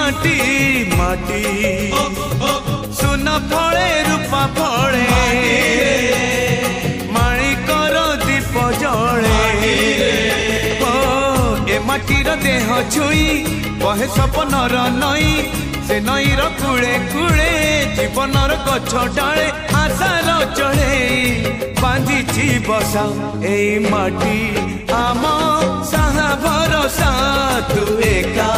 माटी माटी सुन फले रूपा फले माणिकर दीप जले ए माटीर देह छुई बहे सपनर नई से नईर कूले कूले जीवनर गछ डाले आशार चढ़े बांधिची बसा ए माटी आम साहा भरोसा तू एका